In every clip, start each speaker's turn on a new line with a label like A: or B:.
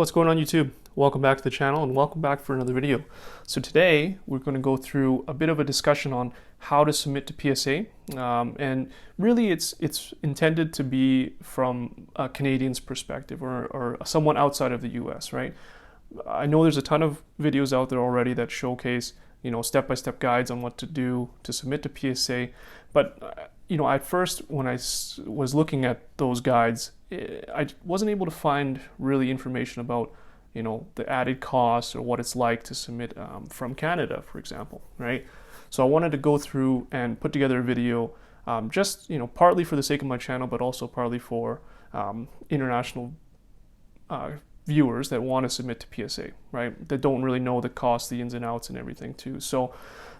A: What's going on YouTube? Welcome back to the channel and welcome back for another video. So today we're going to go through a bit of a discussion on how to submit to PSA, and really it's intended to be from a Canadian's perspective or someone outside of the US, right? I know there's a ton of videos out there already that showcase step-by-step guides on what to do to submit to PSA, but at first when I was looking at those guides, I wasn't able to find really information about the added costs or what it's like to submit from Canada, for example, right? So I wanted to go through and put together a video, just partly for the sake of my channel, but also partly for international viewers that want to submit to PSA, right? That don't really know the costs, the ins and outs, and everything too. So,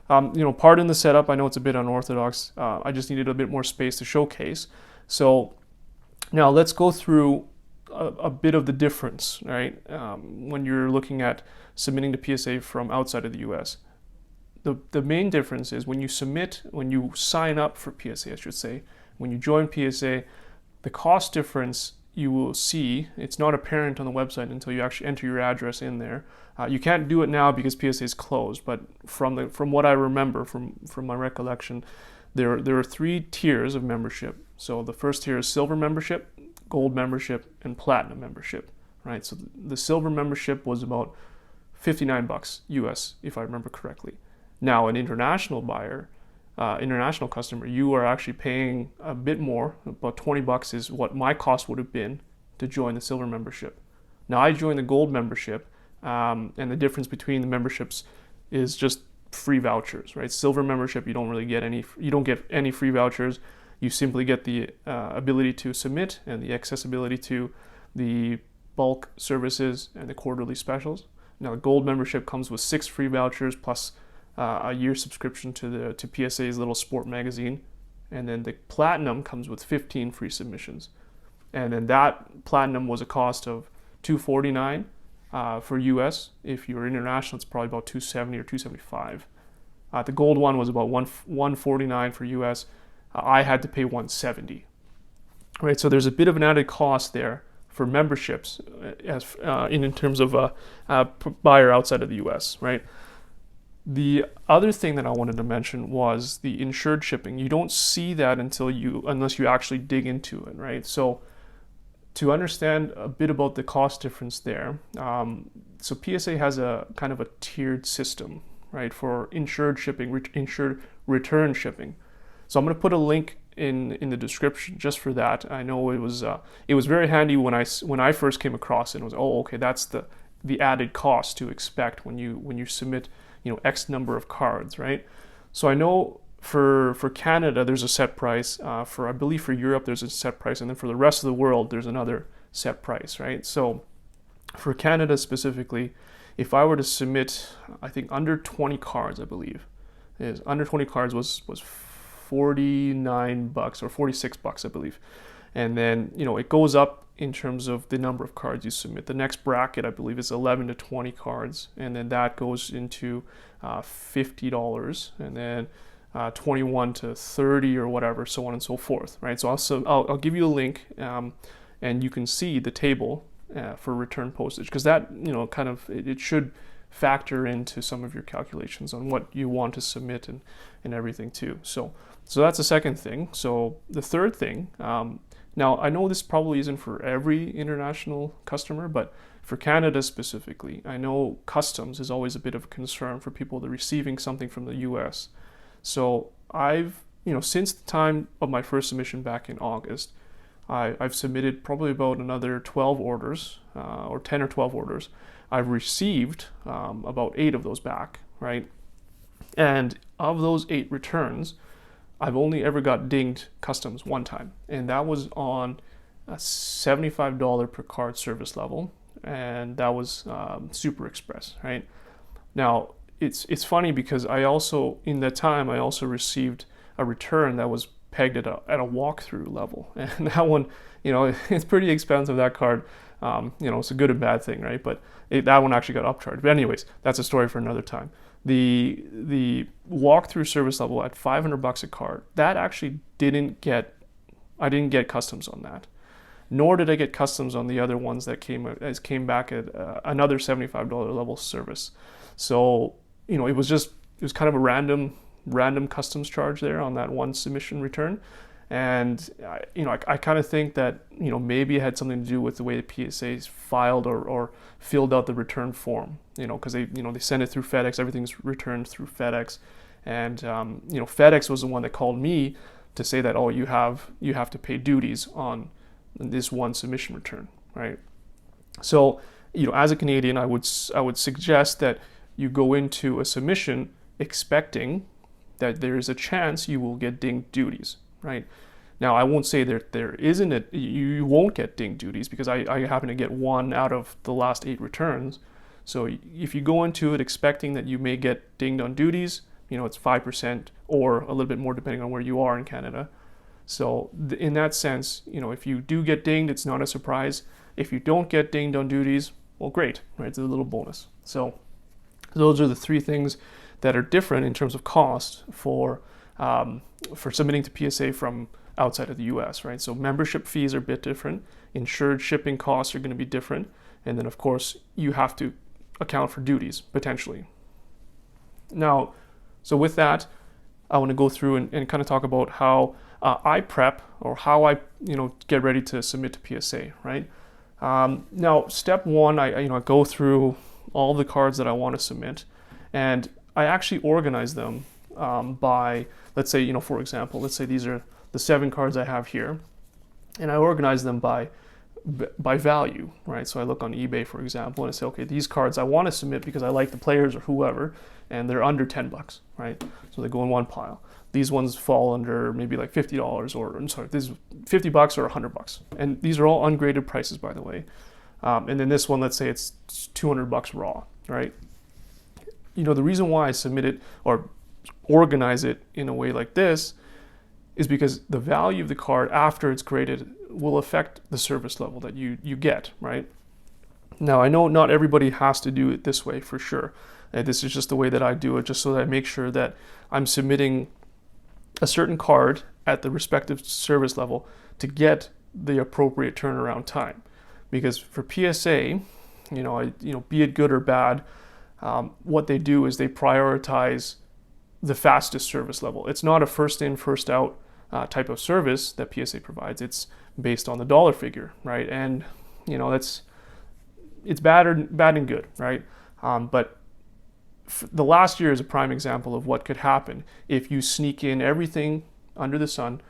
A: pardon the setup. I know it's a bit unorthodox. I just needed a bit more space to showcase. So now let's go through a bit of the difference, right? When you're looking at submitting to PSA from outside of the US. The main difference is when you sign up for PSA, I should say, when you join PSA, the cost difference you will see, it's not apparent on the website until you actually enter your address in there. You can't do it now because PSA is closed, but from what I remember, from my recollection, there are 3 tiers of membership. So the first tier is silver membership, gold membership, and platinum membership, right? So the silver membership was about $59 US, if I remember correctly. Now, an international buyer, international customer, you are actually paying a bit more. About $20 is what my cost would have been to join the silver membership. Now, I joined the gold membership, and the difference between the memberships is just free vouchers, right? Silver membership, you don't get any free vouchers. You simply get the ability to submit and the accessibility to the bulk services and the quarterly specials. Now, the gold membership comes with 6 free vouchers plus a year subscription to PSA's little sport magazine, and then the platinum comes with 15 free submissions. And then that platinum was a cost of $249 for US. If you're international, it's probably about $270 or $275. The gold one was about $149 for US. I had to pay $170. Right, so there's a bit of an added cost there for memberships, as in terms of a buyer outside of the US, right? The other thing that I wanted to mention was the insured shipping. You don't see that unless you actually dig into it, right? So to understand a bit about the cost difference there, so PSA has a kind of a tiered system, right, for insured shipping, insured return shipping. So I'm going to put a link in the description just for that. I know it was very handy when I first came across it. It was, okay, that's the added cost to expect when you submit X number of cards, right? So I know for Canada there's a set price. I believe for Europe there's a set price, and then for the rest of the world there's another set price, right? So for Canada specifically, if I were to submit, I think under 20 cards, I believe, under 20 cards was $49 or $46, I believe, and then it goes up in terms of the number of cards you submit. The next bracket, I believe, is 11 to 20 cards, and then that goes into $50, and then 21 to 30 or whatever, so on and so forth, right? So I'll give you a link, and you can see the table for return postage, because that kind of it should factor into some of your calculations on what you want to submit and everything too. So that's the second thing. So the third thing. Now, I know this probably isn't for every international customer, but for Canada specifically, I know customs is always a bit of a concern for people that are receiving something from the US. So I've, since the time of my first submission back in August, I've submitted probably about another 12 orders, or 10 or 12 orders. I've received about 8 of those back, right? And of those 8 returns, I've only ever got dinged customs one time, and that was on a $75 per card service level, and that was Super Express, right? Now, it's funny because in that time I also received a return that was pegged at a walkthrough level, and that one, it's pretty expensive, that card. It's a good and bad thing, right? But that one actually got upcharged. But anyways, that's a story for another time. The walkthrough service level at $500 a card, that actually I didn't get customs on that. nor did I get customs on the other ones that came back at another $75 level service. So, you know, it was kind of a random customs charge there on that one submission return. And you know, I kind of think that, you know, maybe it had something to do with the way the PSAs filed or filled out the return form. You know, because they send it through FedEx. Everything's returned through FedEx, and you know, FedEx was the one that called me to say that, oh, you have to pay duties on this one submission return, right? So, you know, as a Canadian, I would suggest that you go into a submission expecting that there is a chance you will get dinged duties, right? Now, I won't say that there isn't you won't get dinged duties, because I happen to get 1 out of the last 8 returns. So if you go into it expecting that you may get dinged on duties, you know, it's 5% or a little bit more depending on where you are in Canada. So in that sense, you know, if you do get dinged, it's not a surprise. If you don't get dinged on duties, well, great, right? It's a little bonus. So those are the 3 things that are different in terms of cost for submitting to PSA from outside of the US, right? So membership fees are a bit different. Insured shipping costs are going to be different. And then, of course, you have to account for duties, potentially. Now, so with that, I want to go through and kind of talk about how I prep, or how I, you know, get ready to submit to PSA, right? Now, step 1, I go through all the cards that I want to submit, and I actually organize them by, let's say, you know, for example, let's say these are the 7 cards I have here, and I organize them by value, right? So I look on eBay, for example, and I say, okay, these cards I want to submit because I like the players or whoever, and they're under $10, right? So they go in one pile. These ones fall under maybe like $50, or I'm sorry, this is $50 or $100, and these are all ungraded prices, by the way. And then this one, let's say it's $200 raw, right? You know, the reason why I submit it or organize it in a way like this is because the value of the card after it's graded will affect the service level that you get, right? Now, I know not everybody has to do it this way, for sure. And this is just the way that I do it, just so that I make sure that I'm submitting a certain card at the respective service level to get the appropriate turnaround time. Because for PSA, be it good or bad, what they do is they prioritize the fastest service level. It's not a first in, first out type of service that PSA provides. It's based on the dollar figure, right? And you know, it's bad and good, right? But the last year is a prime example of what could happen if you sneak in everything under the sun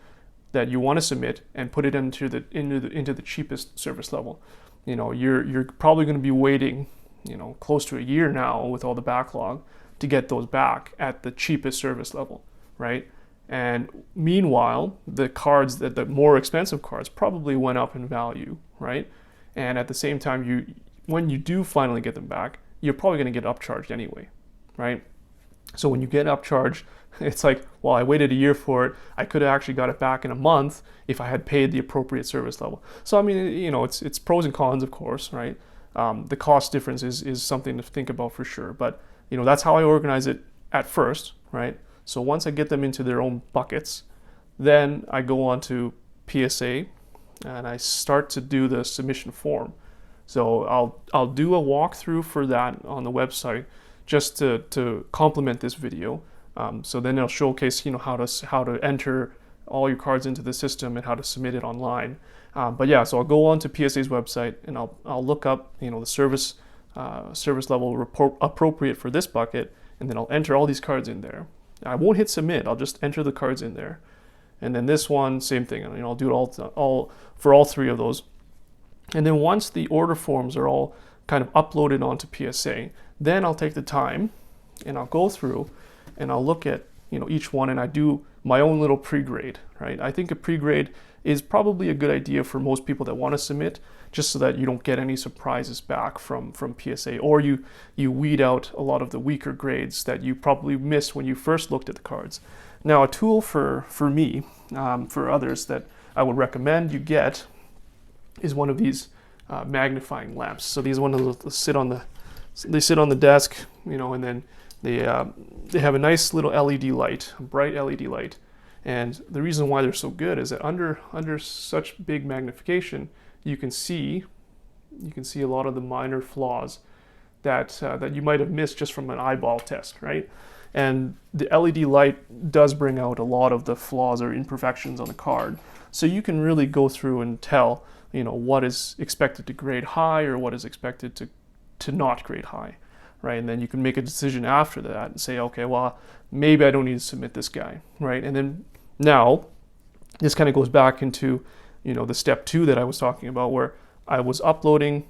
A: that you want to submit and put it into the cheapest service level. You know, you're probably going to be waiting, you know, close to a year now with all the backlog to get those back at the cheapest service level, right? And meanwhile, the more expensive cards probably went up in value, right? And at the same time, when you do finally get them back, you're probably going to get upcharged anyway, right? So when you get upcharged, it's like, well, I waited a year for it. I could have actually got it back in a month if I had paid the appropriate service level. So I mean, you know, it's pros and cons, of course, right? The cost difference is something to think about for sure. But you know, that's how I organize it at first, right? So once I get them into their own buckets, then I go on to PSA and I start to do the submission form. So I'll do a walkthrough for that on the website just to complement this video. So then it'll showcase, you know, how to enter all your cards into the system and how to submit it online. But yeah, so I'll go on to PSA's website and I'll look up, you know, the service level report appropriate for this bucket, and then I'll enter all these cards in there. I won't hit submit. I'll just enter the cards in there, and then this one, same thing. You know, I'll do it all for all 3 of those. And then once the order forms are all kind of uploaded onto PSA, then I'll take the time and I'll go through and I'll look at, you know, each one, and I do my own little pre-grade, right? I think a pre-grade is probably a good idea for most people that want to submit, just so that you don't get any surprises back from PSA, or you weed out a lot of the weaker grades that you probably missed when you first looked at the cards. Now, a tool for me, for others that I would recommend you get is one of these magnifying lamps. So these ones sit on the desk, you know, and then they have a nice little LED light, a bright LED light. And the reason why they're so good is that under such big magnification, you can see a lot of the minor flaws that you might have missed just from an eyeball test, right? And the LED light does bring out a lot of the flaws or imperfections on the card. So you can really go through and tell, what is expected to grade high or what is expected to not grade high, right? And then you can make a decision after that and say, okay, well, maybe I don't need to submit this guy, right? And then now this kind of goes back into, the step 2 that I was talking about, where I was entering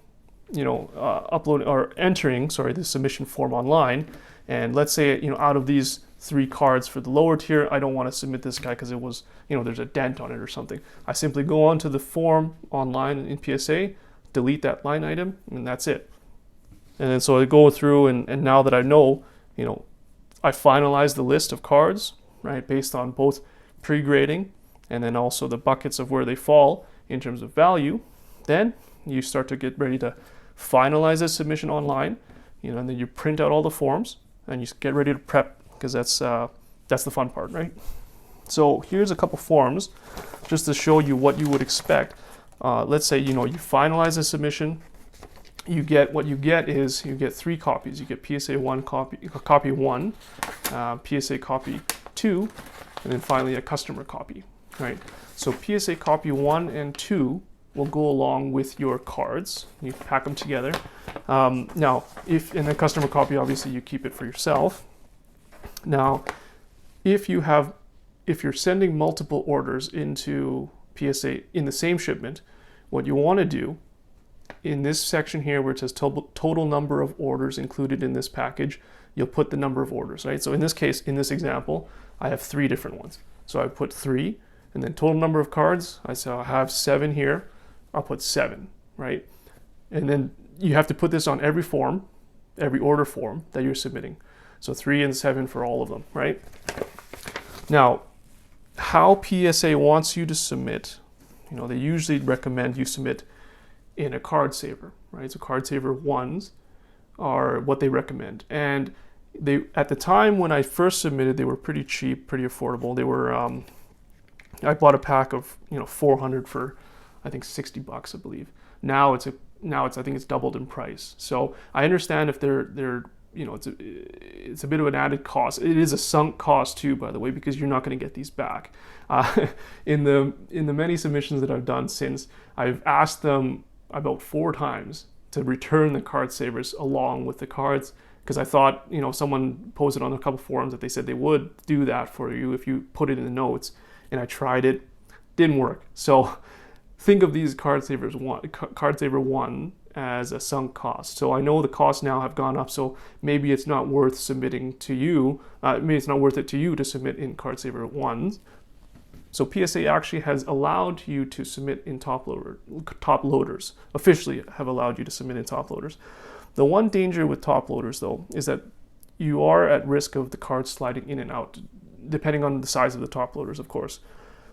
A: the submission form online. And let's say, out of these 3 cards for the lower tier, I don't want to submit this guy because it was, there's a dent on it or something. I simply go onto the form online in PSA, delete that line item, and that's it. And then so I go through and now that I know, I finalize the list of cards, right, based on both pre-grading and then also the buckets of where they fall in terms of value. Then you start to get ready to finalize the submission online, and then you print out all the forms and you get ready to prep, because that's the fun part, right? So here's a couple forms just to show you what you would expect. Let's say, you finalize the submission. You get 3 copies. You get PSA 1 copy 1, PSA copy 2, and then finally a customer copy, right? So PSA copy 1 and 2 will go along with your cards. You pack them together. Now, if in a customer copy, obviously you keep it for yourself. Now, if you're sending multiple orders into PSA in the same shipment, what you want to do in this section here where it says total number of orders included in this package, you'll put the number of orders, right? So in this case, in this example, I have 3 different ones. So I put 3, and then total number of cards, I have 7 here. I'll put 7, right? And then you have to put this on every form, every order form that you're submitting. So 3 and 7 for all of them, right? Now, how PSA wants you to submit, they usually recommend you submit in a card saver, right? So card saver 1s are what they recommend. And they, at the time when I first submitted, they were pretty cheap, pretty affordable. They were, I bought a pack of, 400 for, I think $60, I believe. Now it's I think it's doubled in price. So I understand if they're it's a bit of an added cost. It is a sunk cost too, by the way, because you're not going to get these back. In the many submissions that I've done since, I've asked them about 4 times to return the card savers along with the cards, because I thought, someone posted on a couple forums that they said they would do that for you if you put it in the notes, and I tried it, didn't work. So think of these card saver 1 as a sunk cost. So I know the costs now have gone up, so maybe it's not worth submitting to you. Maybe it's not worth it to you to submit in card saver 1s. So PSA actually has allowed you to submit in top loaders, officially have allowed you to submit in top loaders. The one danger with top loaders, though, is that you are at risk of the cards sliding in and out, depending on the size of the top loaders, of course.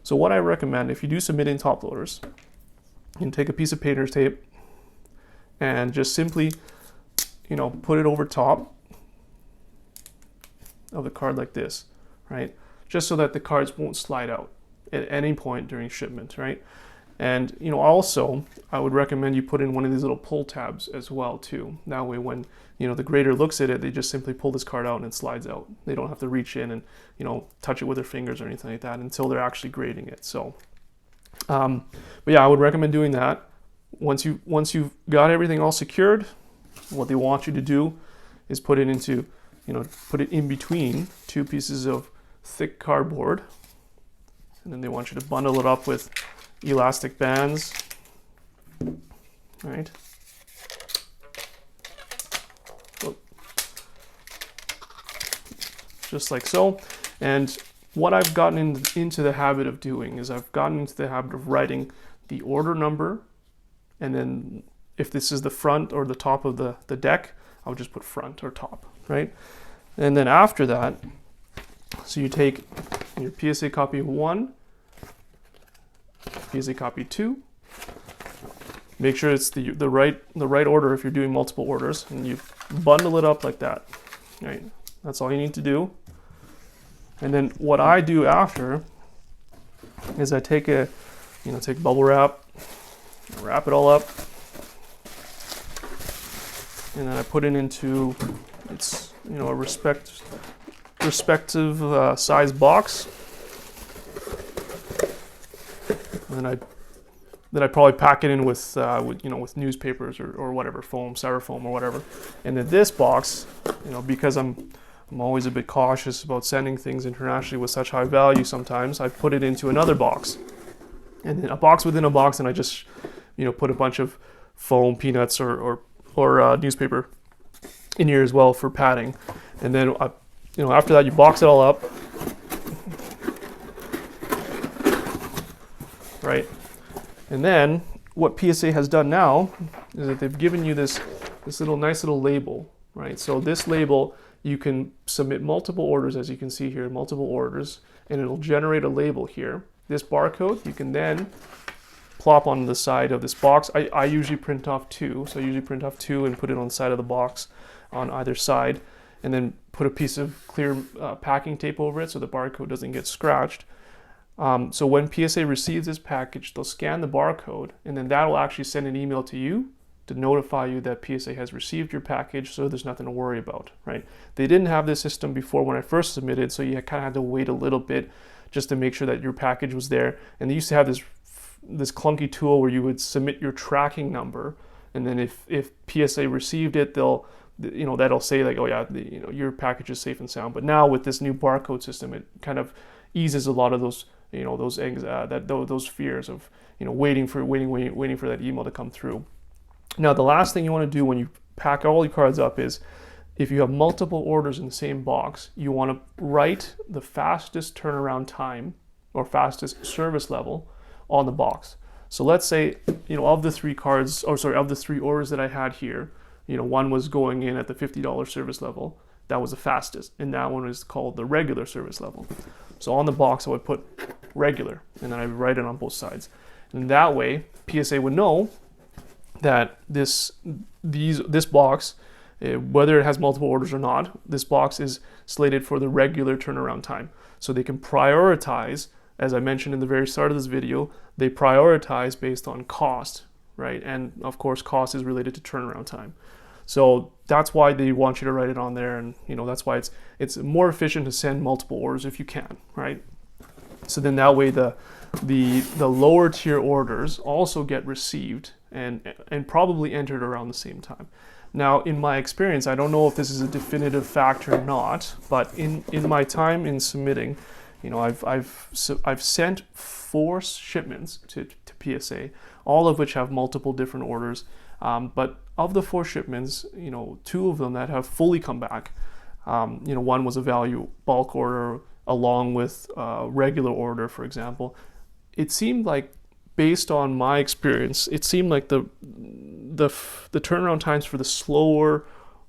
A: So what I recommend, if you do submit in top loaders, you can take a piece of painter's tape and just simply, put it over top of the card like this, right? Just so that the cards won't slide out at any point during shipment, right? And, also, I would recommend you put in one of these little pull tabs as well, too. That way when, the grader looks at it, they just simply pull this card out and it slides out. They don't have to reach in and, touch it with their fingers or anything like that until they're actually grading it. So, but yeah, I would recommend doing that. Once you've got everything all secured, what they want you to do is put it into, put it in between 2 pieces of thick cardboard. And then they want you to bundle it up with elastic bands, right? Just like so. And what I've gotten into the habit of doing is I've gotten into the habit of writing the order number, and then if this is the front or the top of the deck, I'll just put front or top, right? And then after that, so you take your PSA copy 1, PSA copy 2, make sure it's the right order if you're doing multiple orders, and you bundle it up like that, right? That's all you need to do. And then what I do after is I take take bubble wrap, Wrap it all up, and then I put it into its, a respective size box. And then I probably pack it in with with newspapers or whatever, foam, styrofoam or whatever. And then this box, because I'm always a bit cautious about sending things internationally with such high value sometimes, I put it into another box. And then a box within a box, and I just, put a bunch of foam, peanuts, or newspaper in here as well for padding. And then, after that, you box it all up, right? And then what PSA has done now is that they've given you this nice little label, right? So this label, you can submit multiple orders, as you can see here, multiple orders, and it'll generate a label here. This barcode, you can then plop on the side of this box. I usually print off two, so I usually print off two and put it on the side of the box on either side, and then put a piece of clear packing tape over it so the barcode doesn't get scratched. So when PSA receives this package, they'll scan the barcode, and then that'll actually send an email to you to notify you that PSA has received your package, so there's nothing to worry about, right? They didn't have this system before when I first submitted, so you kind of had to wait a little bit just to make sure that your package was there. And they used to have this clunky tool where you would submit your tracking number, and then if PSA received it, that'll say like, oh yeah, your package is safe and sound. But now with this new barcode system, it kind of eases a lot of those those fears of waiting for that email to come through. Now the last thing you want to do when you pack all your cards up is, if you have multiple orders in the same box, you want to write the fastest turnaround time or fastest service level on the box. So let's say, of the three orders that I had here, one was going in at the $50 service level. That was the fastest, and that one is called the regular service level. So on the box, I would put regular, and then I would write it on both sides. And that way, PSA would know that this box, whether it has multiple orders or not, this box is slated for the regular turnaround time. So they can prioritize, as I mentioned in the very start of this video, they prioritize based on cost, right? And of course, cost is related to turnaround time. So that's why they want you to write it on there, and that's why it's more efficient to send multiple orders if you can, right? So then that way the lower tier orders also get received and probably entered around the same time. Now, in my experience, I don't know if this is a definitive fact or not, but in my time in submitting, I've sent 4 shipments to PSA, all of which have multiple different orders. But of the 4 shipments, 2 of them that have fully come back, one was a value bulk order along with a regular order, for example. It seemed like, based on my experience, it seemed like the turnaround times for the slower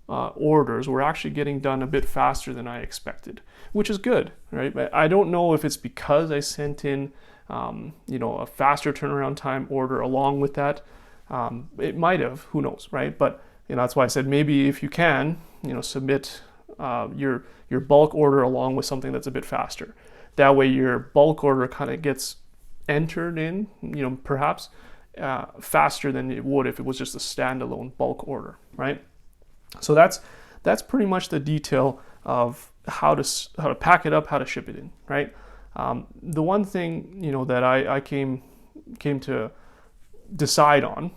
A: orders were actually getting done a bit faster than I expected, which is good, right? But I don't know if it's because I sent in, a faster turnaround time order along with that. It might have, who knows, right? But that's why I said maybe if you can, submit your bulk order along with something that's a bit faster. That way your bulk order kind of gets entered in, perhaps faster than it would if it was just a standalone bulk order, right? So that's pretty much the detail of how to pack it up, how to ship it in, right? The one thing that I came to decide on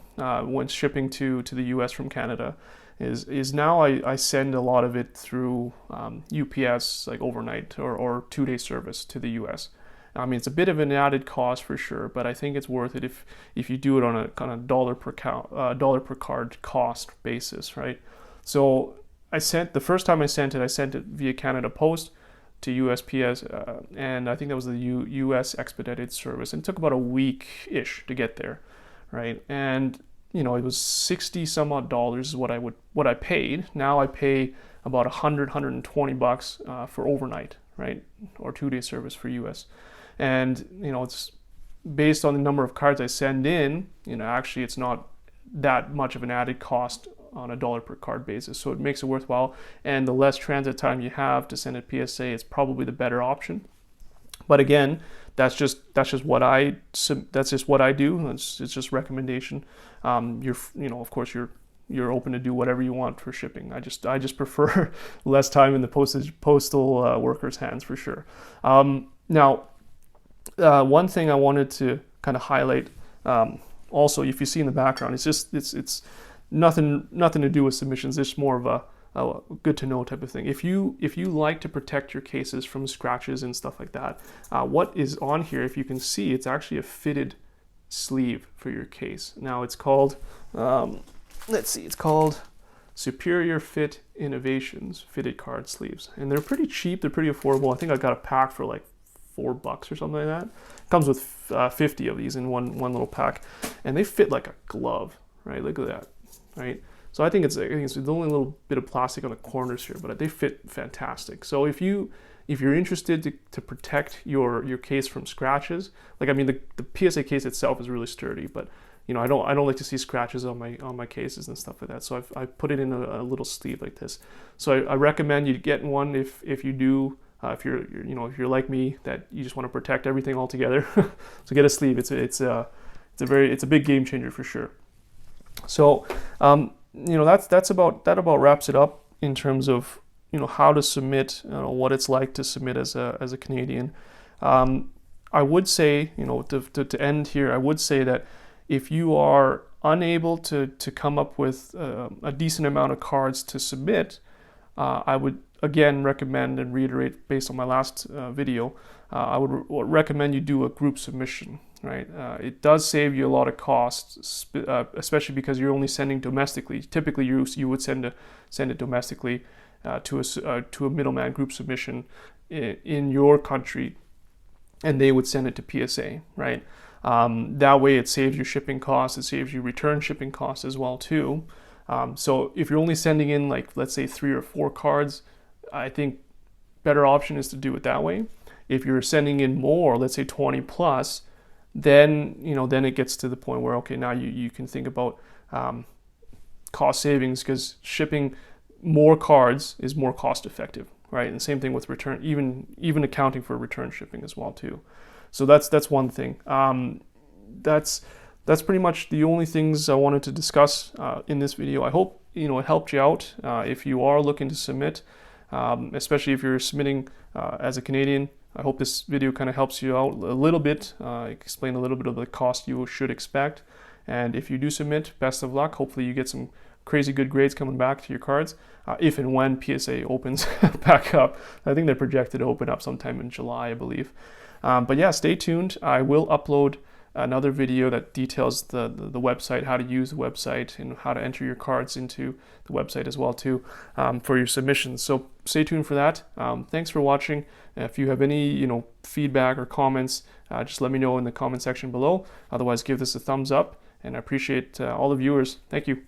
A: when shipping to the US from Canada is now I send a lot of it through UPS, like overnight or 2-day service to the US. I mean, it's a bit of an added cost for sure, but I think it's worth it if you do it on a kind of dollar per card cost basis, right? So the first time I sent it via Canada Post to USPS, and I think that was the US expedited service, and it took about a week-ish to get there, right? And it was $60 some odd is what I paid. Now I pay about $120 for overnight, right, or 2-day service for US. And it's based on the number of cards I send in. Actually, it's not that much of an added cost on a dollar per card basis, so it makes it worthwhile. And the less transit time you have to send it PSA, it's probably the better option. But again, that's just what I do. It's just recommendation. Of course you're open to do whatever you want for shipping. I just prefer less time in the postal workers' hands for sure. Now, one thing I wanted to kind of highlight, also, if you see in the background, it's nothing to do with submissions. It's more of a good to know type of thing. If you like to protect your cases from scratches and stuff like that, what is on here, if you can see, it's actually a fitted sleeve for your case. Now it's called, it's called Superior Fit Innovations fitted card sleeves, and they're pretty cheap. They're pretty affordable. I think I got a pack for like $4 or something like that. It comes with 50 of these in one little pack, and they fit like a glove, right? Look at that, right? So I think it's the only little bit of plastic on the corners here, but they fit fantastic. So if you're interested to protect your case from scratches, like, I mean, the PSA case itself is really sturdy, but I don't like to see scratches on my cases and stuff like that. So I put it in a little sleeve like this. So I recommend you get one if you do. If you're like me, that you just want to protect everything all together, so get a sleeve. It's a big game changer for sure. So that about wraps it up in terms of how to submit, what it's like to submit as a Canadian. I would say, to end here, I would say that if you are unable to come up with a decent amount of cards to submit, I would again recommend and reiterate based on my last video, I would recommend you do a group submission, right? It does save you a lot of costs, especially because you're only sending domestically. Typically, you would send it domestically to a middleman group submission in your country, and they would send it to PSA, right? That way, it saves you shipping costs. It saves you return shipping costs as well too. So if you're only sending in, like, let's say 3 or 4 cards, I think better option is to do it that way. If you're sending in more, let's say 20 plus, then it gets to the point where, okay, now you can think about cost savings, because shipping more cards is more cost effective, right? And same thing with return, even accounting for return shipping as well too. So that's one thing. That's pretty much the only things I wanted to discuss in this video. I hope it helped you out if you are looking to submit, especially if you're submitting as a Canadian. I hope this video kind of helps you out a little bit, explain a little bit of the cost you should expect. And if you do submit, best of luck. Hopefully you get some crazy good grades coming back to your cards, if and when PSA opens back up. I think they're projected to open up sometime in July, I believe. But yeah, stay tuned. I will upload another video that details the website, how to use the website, and how to enter your cards into the website as well too, for your submissions. So stay tuned for that. Thanks for watching. If you have any feedback or comments, just let me know in the comment section below. Otherwise, give this a thumbs up, and I appreciate all the viewers. Thank you.